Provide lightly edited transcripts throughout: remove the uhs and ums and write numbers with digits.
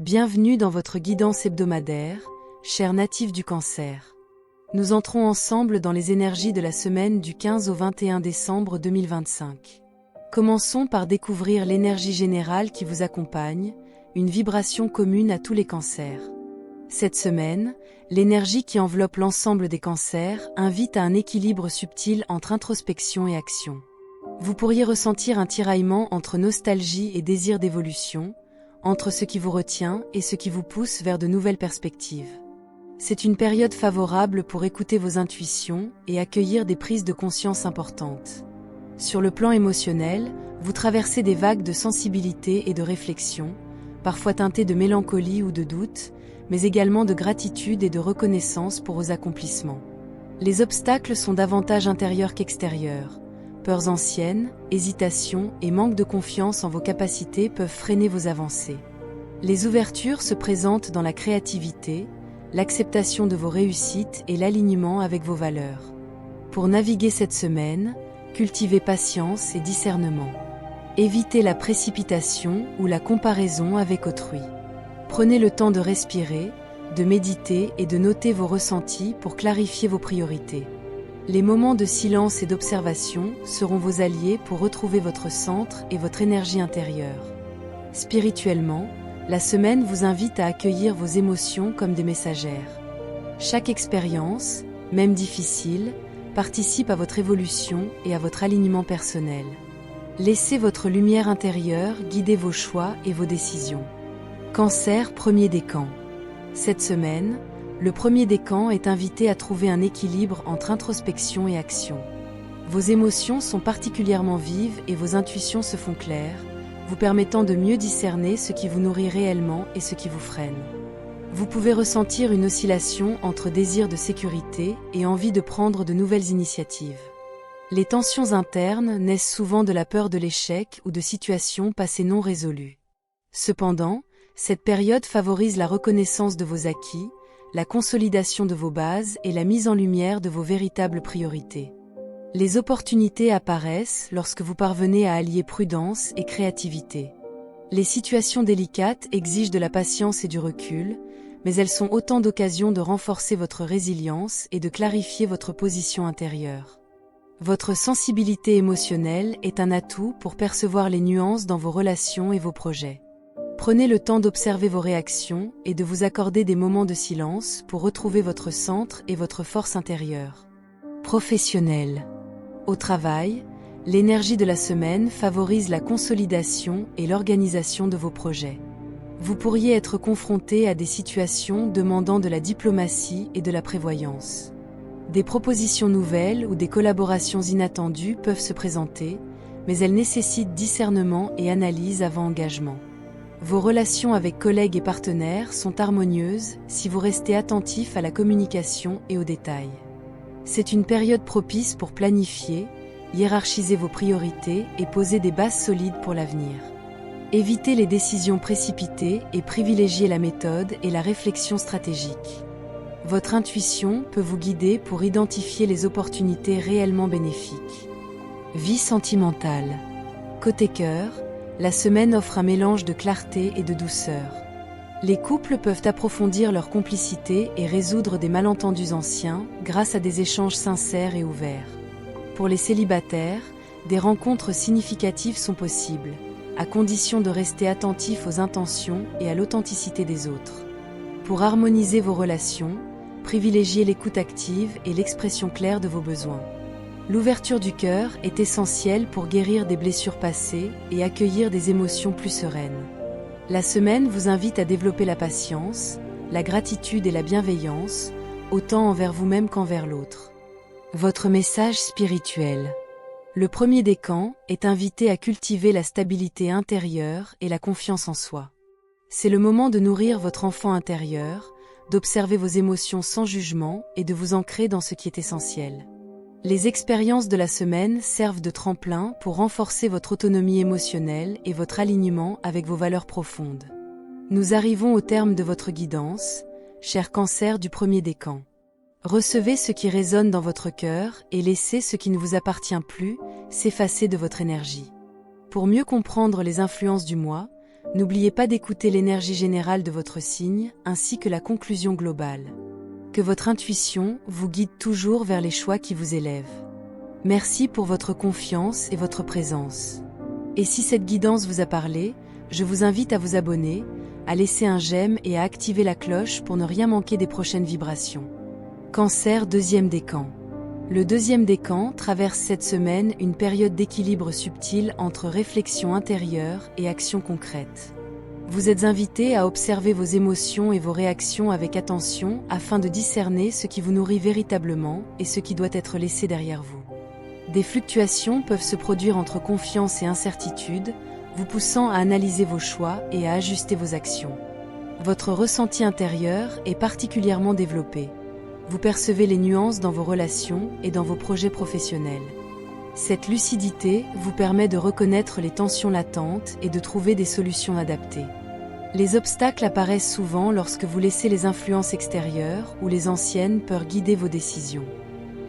Bienvenue dans votre guidance hebdomadaire, chers natifs du Cancer. Nous entrons ensemble dans les énergies de la semaine du 15 au 21 décembre 2025. Commençons par découvrir l'énergie générale qui vous accompagne, une vibration commune à tous les cancers. Cette semaine, l'énergie qui enveloppe l'ensemble des cancers invite à un équilibre subtil entre introspection et action. Vous pourriez ressentir un tiraillement entre nostalgie et désir d'évolution, entre ce qui vous retient et ce qui vous pousse vers de nouvelles perspectives. C'est une période favorable pour écouter vos intuitions et accueillir des prises de conscience importantes. Sur le plan émotionnel, vous traversez des vagues de sensibilité et de réflexion, parfois teintées de mélancolie ou de doute, mais également de gratitude et de reconnaissance pour vos accomplissements. Les obstacles sont davantage intérieurs qu'extérieurs. Peurs anciennes, hésitations et manque de confiance en vos capacités peuvent freiner vos avancées. Les ouvertures se présentent dans la créativité, l'acceptation de vos réussites et l'alignement avec vos valeurs. Pour naviguer cette semaine, cultivez patience et discernement. Évitez la précipitation ou la comparaison avec autrui. Prenez le temps de respirer, de méditer et de noter vos ressentis pour clarifier vos priorités. Les moments de silence et d'observation seront vos alliés pour retrouver votre centre et votre énergie intérieure. Spirituellement, la semaine vous invite à accueillir vos émotions comme des messagères. Chaque expérience, même difficile, participe à votre évolution et à votre alignement personnel. Laissez votre lumière intérieure guider vos choix et vos décisions. Cancer, premier décan. Cette semaine, le premier décan est invité à trouver un équilibre entre introspection et action. Vos émotions sont particulièrement vives et vos intuitions se font claires, vous permettant de mieux discerner ce qui vous nourrit réellement et ce qui vous freine. Vous pouvez ressentir une oscillation entre désir de sécurité et envie de prendre de nouvelles initiatives. Les tensions internes naissent souvent de la peur de l'échec ou de situations passées non résolues. Cependant, cette période favorise la reconnaissance de vos acquis, la consolidation de vos bases et la mise en lumière de vos véritables priorités. Les opportunités apparaissent lorsque vous parvenez à allier prudence et créativité. Les situations délicates exigent de la patience et du recul, mais elles sont autant d'occasions de renforcer votre résilience et de clarifier votre position intérieure. Votre sensibilité émotionnelle est un atout pour percevoir les nuances dans vos relations et vos projets. Prenez le temps d'observer vos réactions et de vous accorder des moments de silence pour retrouver votre centre et votre force intérieure. Professionnel. Au travail, l'énergie de la semaine favorise la consolidation et l'organisation de vos projets. Vous pourriez être confronté à des situations demandant de la diplomatie et de la prévoyance. Des propositions nouvelles ou des collaborations inattendues peuvent se présenter, mais elles nécessitent discernement et analyse avant engagement. Vos relations avec collègues et partenaires sont harmonieuses si vous restez attentif à la communication et aux détails. C'est une période propice pour planifier, hiérarchiser vos priorités et poser des bases solides pour l'avenir. Évitez les décisions précipitées et privilégiez la méthode et la réflexion stratégique. Votre intuition peut vous guider pour identifier les opportunités réellement bénéfiques. Vie sentimentale. Côté cœur, la semaine offre un mélange de clarté et de douceur. Les couples peuvent approfondir leur complicité et résoudre des malentendus anciens grâce à des échanges sincères et ouverts. Pour les célibataires, des rencontres significatives sont possibles, à condition de rester attentifs aux intentions et à l'authenticité des autres. Pour harmoniser vos relations, privilégiez l'écoute active et l'expression claire de vos besoins. L'ouverture du cœur est essentielle pour guérir des blessures passées et accueillir des émotions plus sereines. La semaine vous invite à développer la patience, la gratitude et la bienveillance, autant envers vous-même qu'envers l'autre. Votre message spirituel. Le premier décan est invité à cultiver la stabilité intérieure et la confiance en soi. C'est le moment de nourrir votre enfant intérieur, d'observer vos émotions sans jugement et de vous ancrer dans ce qui est essentiel. Les expériences de la semaine servent de tremplin pour renforcer votre autonomie émotionnelle et votre alignement avec vos valeurs profondes. Nous arrivons au terme de votre guidance, cher Cancer du premier décan. Recevez ce qui résonne dans votre cœur et laissez ce qui ne vous appartient plus s'effacer de votre énergie. Pour mieux comprendre les influences du mois, N'oubliez pas d'écouter l'énergie générale de votre signe, ainsi que la conclusion globale. Que votre intuition vous guide toujours vers les choix qui vous élèvent. Merci pour votre confiance et votre présence. Et si cette guidance vous a parlé, je vous invite à vous abonner, à laisser un j'aime et à activer la cloche pour ne rien manquer des prochaines vibrations. Cancer, deuxième décan. Le deuxième décan traverse cette semaine une période d'équilibre subtil entre réflexion intérieure et action concrète. Vous êtes invité à observer vos émotions et vos réactions avec attention afin de discerner ce qui vous nourrit véritablement et ce qui doit être laissé derrière vous. Des fluctuations peuvent se produire entre confiance et incertitude, vous poussant à analyser vos choix et à ajuster vos actions. Votre ressenti intérieur est particulièrement développé. Vous percevez les nuances dans vos relations et dans vos projets professionnels. Cette lucidité vous permet de reconnaître les tensions latentes et de trouver des solutions adaptées. Les obstacles apparaissent souvent lorsque vous laissez les influences extérieures ou les anciennes peurs guider vos décisions.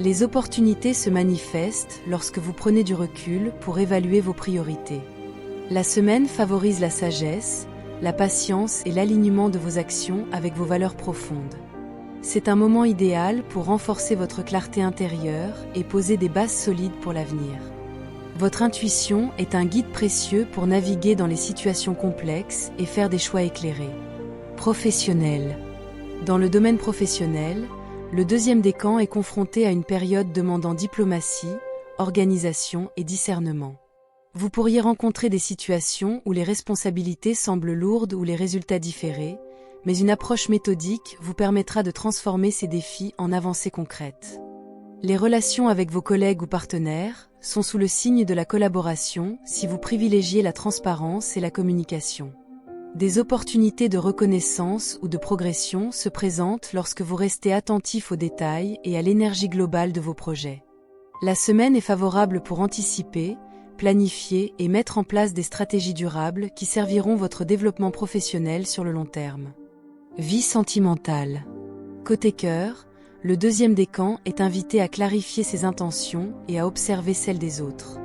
Les opportunités se manifestent lorsque vous prenez du recul pour évaluer vos priorités. La semaine favorise la sagesse, la patience et l'alignement de vos actions avec vos valeurs profondes. C'est un moment idéal pour renforcer votre clarté intérieure et poser des bases solides pour l'avenir. Votre intuition est un guide précieux pour naviguer dans les situations complexes et faire des choix éclairés. Professionnel. Dans le domaine professionnel, le deuxième décan est confronté à une période demandant diplomatie, organisation et discernement. Vous pourriez rencontrer des situations où les responsabilités semblent lourdes ou les résultats différés, mais une approche méthodique vous permettra de transformer ces défis en avancées concrètes. Les relations avec vos collègues ou partenaires sont sous le signe de la collaboration si vous privilégiez la transparence et la communication. Des opportunités de reconnaissance ou de progression se présentent lorsque vous restez attentif aux détails et à l'énergie globale de vos projets. La semaine est favorable pour anticiper, planifier et mettre en place des stratégies durables qui serviront votre développement professionnel sur le long terme. Vie sentimentale. Côté cœur, le deuxième décan est invité à clarifier ses intentions et à observer celles des autres.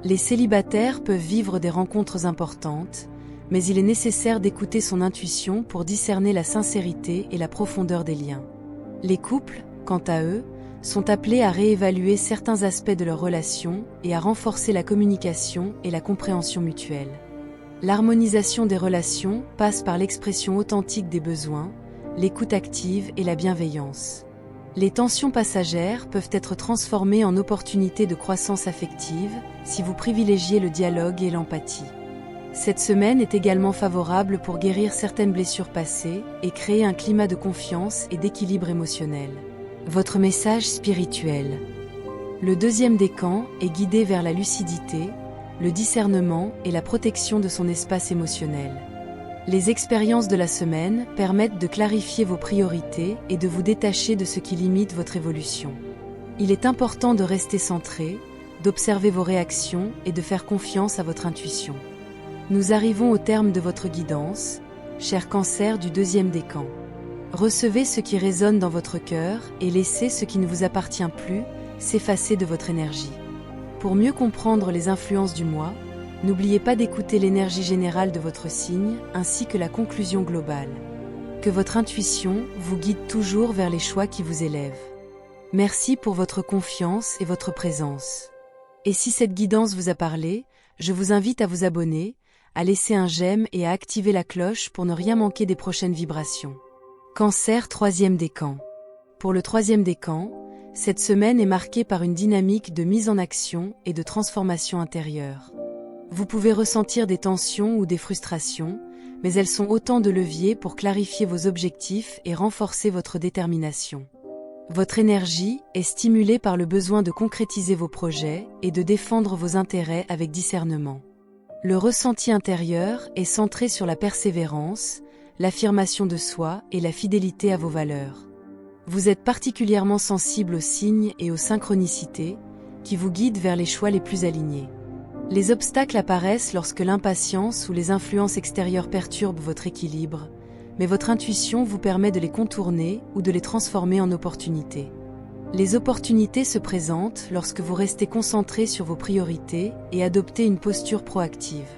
Les célibataires peuvent vivre des rencontres importantes, mais il est nécessaire d'écouter son intuition pour discerner la sincérité et la profondeur des liens. Les couples, quant à eux, sont appelés à réévaluer certains aspects de leur relation et à renforcer la communication et la compréhension mutuelle. L'harmonisation des relations passe par l'expression authentique des besoins, l'écoute active et la bienveillance. Les tensions passagères peuvent être transformées en opportunités de croissance affective si vous privilégiez le dialogue et l'empathie. Cette semaine est également favorable pour guérir certaines blessures passées et créer un climat de confiance et d'équilibre émotionnel. Votre message spirituel. Le deuxième décan est guidé vers la lucidité, le discernement et la protection de son espace émotionnel. Les expériences de la semaine permettent de clarifier vos priorités et de vous détacher de ce qui limite votre évolution. Il est important de rester centré, d'observer vos réactions et de faire confiance à votre intuition. Nous arrivons au terme de votre guidance, cher Cancer du deuxième décan. Recevez ce qui résonne dans votre cœur et laissez ce qui ne vous appartient plus s'effacer de votre énergie. Pour mieux comprendre les influences du mois, n'oubliez pas d'écouter l'énergie générale de votre signe ainsi que la conclusion globale. Que votre intuition vous guide toujours vers les choix qui vous élèvent. Merci pour votre confiance et votre présence. Et si cette guidance vous a parlé, je vous invite à vous abonner, à laisser un j'aime et à activer la cloche pour ne rien manquer des prochaines vibrations. Cancer, troisième décan. Pour le troisième décan, cette semaine est marquée par une dynamique de mise en action et de transformation intérieure. Vous pouvez ressentir des tensions ou des frustrations, mais elles sont autant de leviers pour clarifier vos objectifs et renforcer votre détermination. Votre énergie est stimulée par le besoin de concrétiser vos projets et de défendre vos intérêts avec discernement. Le ressenti intérieur est centré sur la persévérance, l'affirmation de soi et la fidélité à vos valeurs. Vous êtes particulièrement sensible aux signes et aux synchronicités qui vous guident vers les choix les plus alignés. Les obstacles apparaissent lorsque l'impatience ou les influences extérieures perturbent votre équilibre, mais votre intuition vous permet de les contourner ou de les transformer en opportunités. Les opportunités se présentent lorsque vous restez concentré sur vos priorités et adoptez une posture proactive.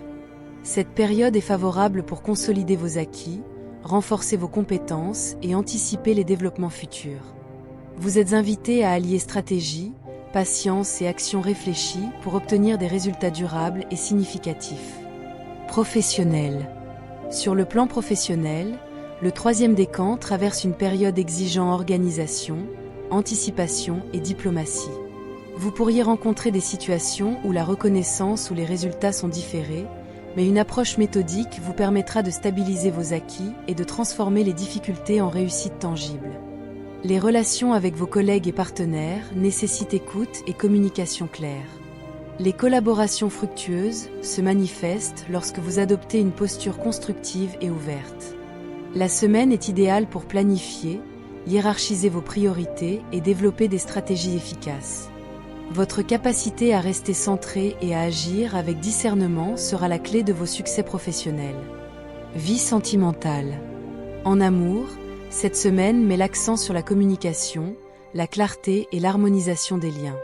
Cette période est favorable pour consolider vos acquis, renforcer vos compétences et anticiper les développements futurs. Vous êtes invité à allier stratégie, patience et action réfléchie pour obtenir des résultats durables et significatifs. Professionnel. Sur le plan professionnel, le troisième décan traverse une période exigeant organisation, anticipation et diplomatie. Vous pourriez rencontrer des situations où la reconnaissance ou les résultats sont différés, mais une approche méthodique vous permettra de stabiliser vos acquis et de transformer les difficultés en réussites tangibles. Les relations avec vos collègues et partenaires nécessitent écoute et communication claire. Les collaborations fructueuses se manifestent lorsque vous adoptez une posture constructive et ouverte. La semaine est idéale pour planifier, hiérarchiser vos priorités et développer des stratégies efficaces. Votre capacité à rester centré et à agir avec discernement sera la clé de vos succès professionnels. Vie sentimentale. En amour, cette semaine met l'accent sur la communication, la clarté et l'harmonisation des liens.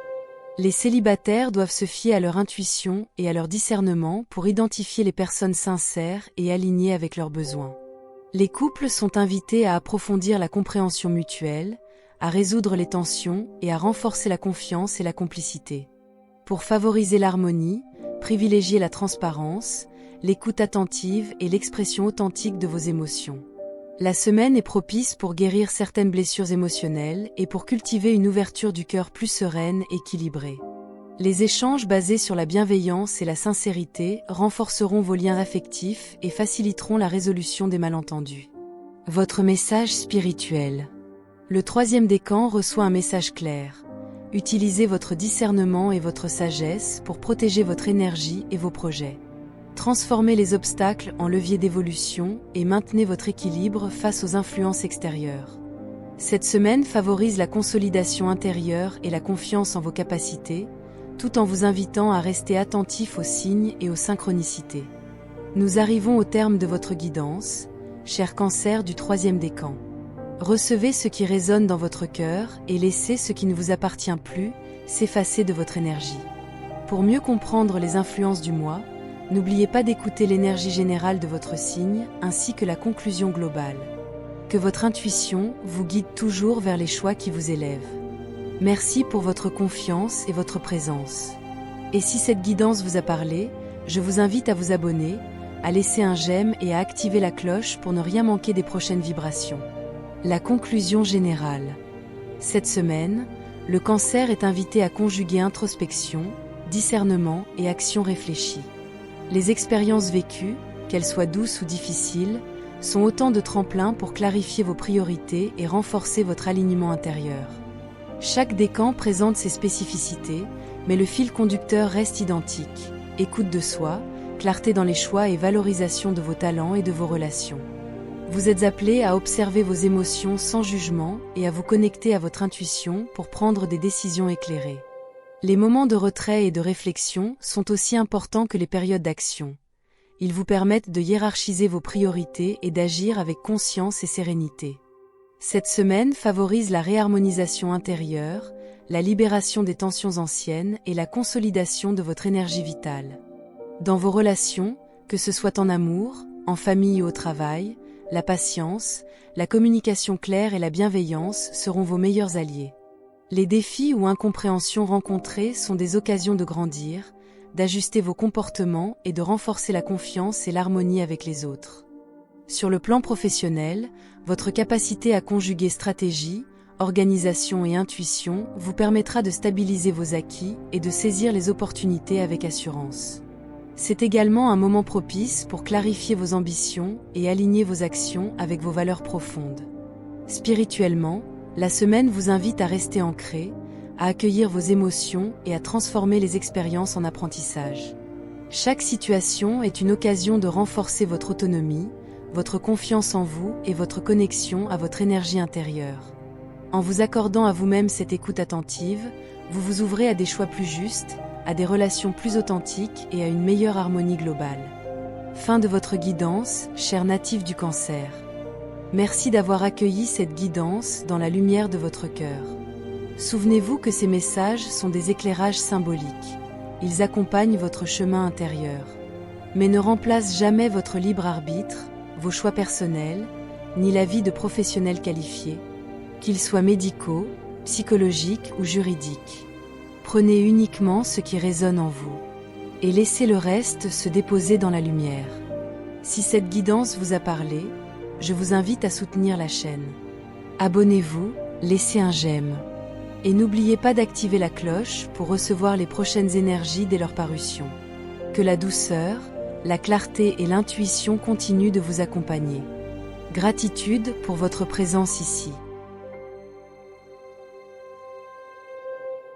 Les célibataires doivent se fier à leur intuition et à leur discernement pour identifier les personnes sincères et alignées avec leurs besoins. Les couples sont invités à approfondir la compréhension mutuelle, à résoudre les tensions et à renforcer la confiance et la complicité. Pour favoriser l'harmonie, privilégiez la transparence, l'écoute attentive et l'expression authentique de vos émotions. La semaine est propice pour guérir certaines blessures émotionnelles et pour cultiver une ouverture du cœur plus sereine et équilibrée. Les échanges basés sur la bienveillance et la sincérité renforceront vos liens affectifs et faciliteront la résolution des malentendus. Votre message spirituel. Le troisième décan reçoit un message clair. Utilisez votre discernement et votre sagesse pour protéger votre énergie et vos projets. Transformez les obstacles en leviers d'évolution et maintenez votre équilibre face aux influences extérieures. Cette semaine favorise la consolidation intérieure et la confiance en vos capacités, tout en vous invitant à rester attentif aux signes et aux synchronicités. Nous arrivons au terme de votre guidance, cher Cancer du troisième décan. Recevez ce qui résonne dans votre cœur et laissez ce qui ne vous appartient plus s'effacer de votre énergie. Pour mieux comprendre les influences du mois, n'oubliez pas d'écouter l'énergie générale de votre signe ainsi que la conclusion globale. Que votre intuition vous guide toujours vers les choix qui vous élèvent. Merci pour votre confiance et votre présence. Et si cette guidance vous a parlé, je vous invite à vous abonner, à laisser un j'aime et à activer la cloche pour ne rien manquer des prochaines vibrations. La conclusion générale. Cette semaine, le Cancer est invité à conjuguer introspection, discernement et action réfléchie. Les expériences vécues, qu'elles soient douces ou difficiles, sont autant de tremplins pour clarifier vos priorités et renforcer votre alignement intérieur. Chaque décan présente ses spécificités, mais le fil conducteur reste identique. Écoute de soi, clarté dans les choix et valorisation de vos talents et de vos relations. Vous êtes appelés à observer vos émotions sans jugement et à vous connecter à votre intuition pour prendre des décisions éclairées. Les moments de retrait et de réflexion sont aussi importants que les périodes d'action. Ils vous permettent de hiérarchiser vos priorités et d'agir avec conscience et sérénité. Cette semaine favorise la réharmonisation intérieure, la libération des tensions anciennes et la consolidation de votre énergie vitale. Dans vos relations, que ce soit en amour, en famille ou au travail, la patience, la communication claire et la bienveillance seront vos meilleurs alliés. Les défis ou incompréhensions rencontrés sont des occasions de grandir, d'ajuster vos comportements et de renforcer la confiance et l'harmonie avec les autres. Sur le plan professionnel, votre capacité à conjuguer stratégie, organisation et intuition vous permettra de stabiliser vos acquis et de saisir les opportunités avec assurance. C'est également un moment propice pour clarifier vos ambitions et aligner vos actions avec vos valeurs profondes. Spirituellement, la semaine vous invite à rester ancré, à accueillir vos émotions et à transformer les expériences en apprentissage. Chaque situation est une occasion de renforcer votre autonomie, votre confiance en vous et votre connexion à votre énergie intérieure. En vous accordant à vous-même cette écoute attentive, vous vous ouvrez à des choix plus justes, à des relations plus authentiques et à une meilleure harmonie globale. Fin de votre guidance, chers natifs du Cancer. Merci d'avoir accueilli cette guidance dans la lumière de votre cœur. Souvenez-vous que ces messages sont des éclairages symboliques. Ils accompagnent votre chemin intérieur. mais ne remplace jamais votre libre arbitre, vos choix personnels, ni l'avis de professionnels qualifiés, qu'ils soient médicaux, psychologiques ou juridiques. Prenez uniquement ce qui résonne en vous, et laissez le reste se déposer dans la lumière. Si cette guidance vous a parlé, je vous invite à soutenir la chaîne. Abonnez-vous, laissez un j'aime. Et n'oubliez pas d'activer la cloche pour recevoir les prochaines énergies dès leur parution. Que la douceur, la clarté et l'intuition continuent de vous accompagner. Gratitude pour votre présence ici.